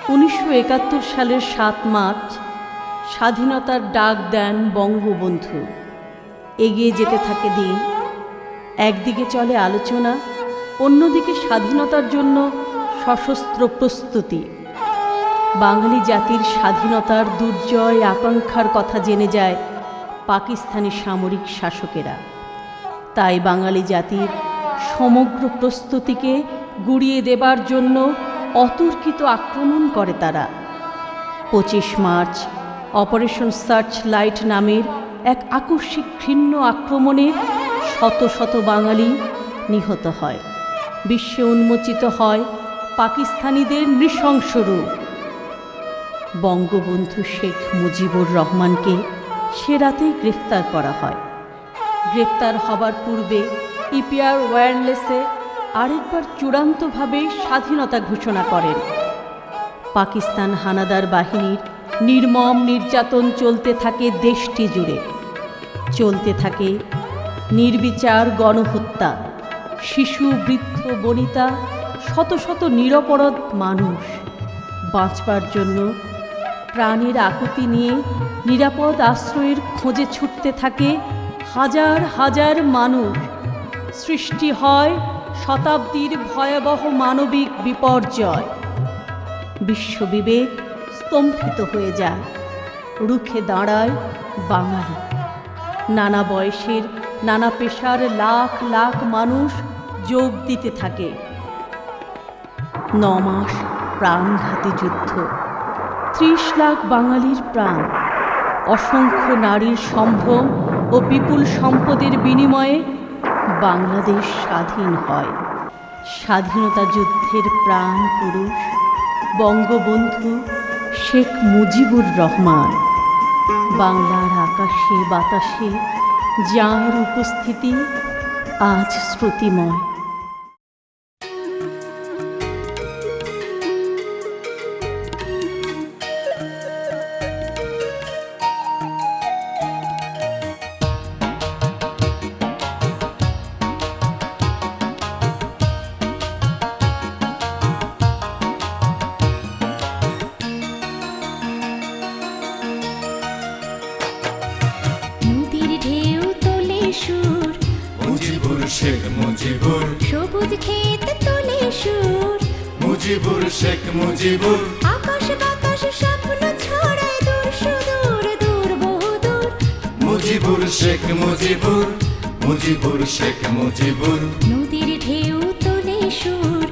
1971 সালের 7 মার্চ স্বাধীনতার ডাক দেন বঙ্গবন্ধু। এগিয়ে যেতে থাকে দিন, একদিকে চলে আলোচনা, অন্যদিকে স্বাধীনতার জন্য সশস্ত্র প্রস্তুতি। বাঙালি জাতির স্বাধীনতার দুর্জয় আকাঙ্ক্ষার কথা জেনে যায় পাকিস্তানি সামরিক শাসকেরা। তাই বাঙালি জাতির সমগ্র প্রস্তুতিকে গুড়িয়ে দেবার জন্য অতর্কিত আক্রমণ করে তারা। 25 মার্চ অপারেশন সার্চ লাইট নামের এক আকস্মিক ঘৃণ্য আক্রমণে শত শত বাঙালি নিহত হয়। বিশ্বে উন্মোচিত হয় পাকিস্তানিদের নৃশংস রূপ। বঙ্গবন্ধু শেখ মুজিবুর রহমানকে সে রাতেই গ্রেফতার করা হয়। গ্রেপ্তার হবার পূর্বে ইপিআর ওয়্যারলেসে আরেকবার চূড়ান্তভাবে স্বাধীনতা ঘোষণা করেন। পাকিস্তান হানাদার বাহিনীর নির্মম নির্যাতন চলতে থাকে দেশটি জুড়ে। চলতে থাকে নির্বিচার গণহত্যা, শিশু, বৃদ্ধ, বনিতা, শত শত নিরপরাধ মানুষ বাঁচবার জন্য প্রাণের আকুতি নিয়ে নিরাপদ আশ্রয়ের খোঁজে ছুটতে থাকে হাজার হাজার মানুষ। সৃষ্টি হয় শতাব্দীর ভয়াবহ মানবিক বিপর্যয়। বিশ্ববিবেক স্তম্ভিত হয়ে যায়, রুখে দাঁড়ায় বাঙালি। নানা বয়সের, নানা পেশার লাখ লাখ মানুষ যোগ দিতে থাকে। 9 মাস প্রাণঘাতী যুদ্ধ, 30 লাখ বাঙালির প্রাণ, অসংখ্য নারীর সম্ভ্রম ও বিপুল সম্পদের বিনিময়ে বাংলাদেশ স্বাধীন হয়। স্বাধীনতা যুদ্ধের প্রাণ পুরুষ বঙ্গবন্ধু শেখ মুজিবুর রহমান। বাংলার আকাশে বাতাসে যাঁর উপস্থিতি আজ শ্রুতিময়। শেখ মুজিবুর, সবুজ ক্ষেত তোলে সুর, মুজিবুর শেখ মুজিবুর, আকাশ বাতাস স্বপ্ন ছড়ায় দূর সুদূর, দূর বহুদূর। মুজিবুর শেখ মুজিবুর, মুজিবুর শেখ মুজিবুর, নদীর ঢেউ তোলে সুর,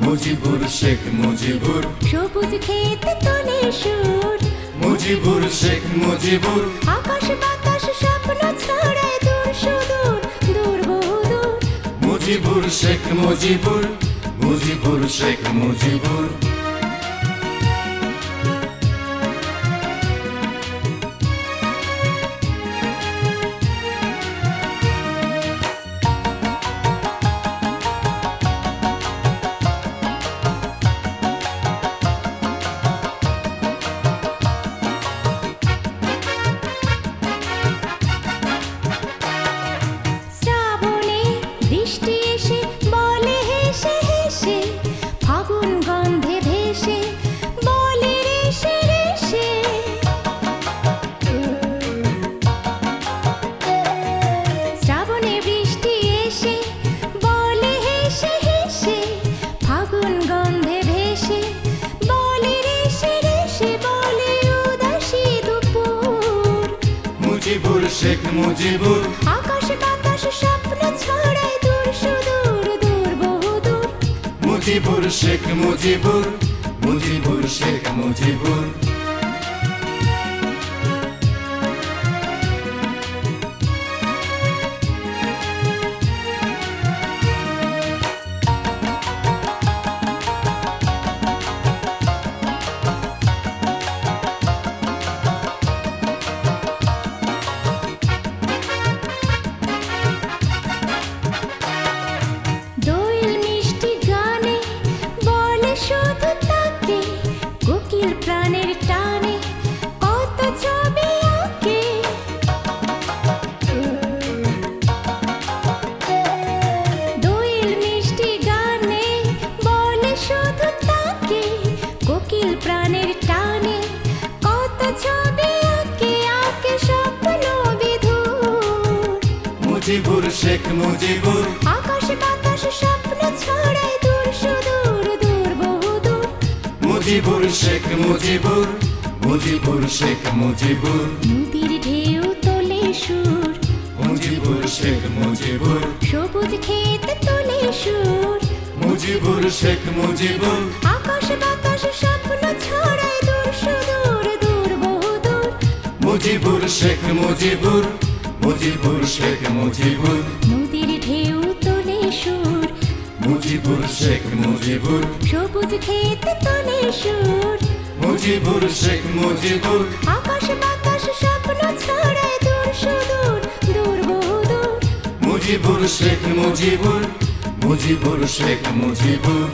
মুজিবুর শেখ মুজিবুর, সবুজ ক্ষেত তোলে সুর, মুজিবুর শেখ মুজিবুর, আকাশ বাতাস স্বপ্ন ছড়ায় দূর সুদূর, দূর বহুদূর। মুজিবুর শেখ মুজিবুর, মুজিবুর শেখ মুজিবুর। শ্রাবণে বৃষ্টি এসে বলে হেসে হেসে, ফাগুন গন্ধে ভেসে বলে রেসে রেসে। শ্রাবণে বৃষ্টি এসে বলে হেসে হেসে, ফাগুন গন্ধে ভেসে বলে রেসে রেসে, বলে উদাসী দুপুর। মুজিবুর শেখ মুজিবুর, আকাশ বাতাস স্বপ্ন ছড়ায় দূর সুদূর, দূর বহুদূর। মুজিবুর শেখ মুজিবুর, মুজিবুর শেখ মুজিবুর। দোয়েল মিষ্টি গানে বলে শুধু তাকে, কোকিল প্রাণের মুজিবুর শেখ মুজিবুর আকাশ বাতাস স্বপ্ন ছড়ায় দূর সুদূর দূর বহুদূর মুজিবুর শেখ মুজিবুর মুজিবুর শেখ মুজিবুর নদীর ঢেউ তোলে সুর মুজিবুর শেখ মুজিবুর সবুজ ক্ষেত তোলে সুর মুজিবুর শেখ মুজিবুর আকাশ বাতাস স্বপ্ন ছড়ায় দূর সুদূর দূর বহুদূর মুজিবুর শেখ মুজিবুর মুজিবুর শেখ মুজিবুর নদীর ঢেউ তোলে সুর মুজিবুর শেখ মুজিবুর সবুজ ক্ষেত তোলে সুর মুজিবুর শেখ মুজিবুর আকাশ বাতাস স্বপ্ন ছড়ায় দূর সুদূর দূর বহুদূর মুজিবুর শেখ মুজিবুর মুজিবুর শেখ মুজিবুর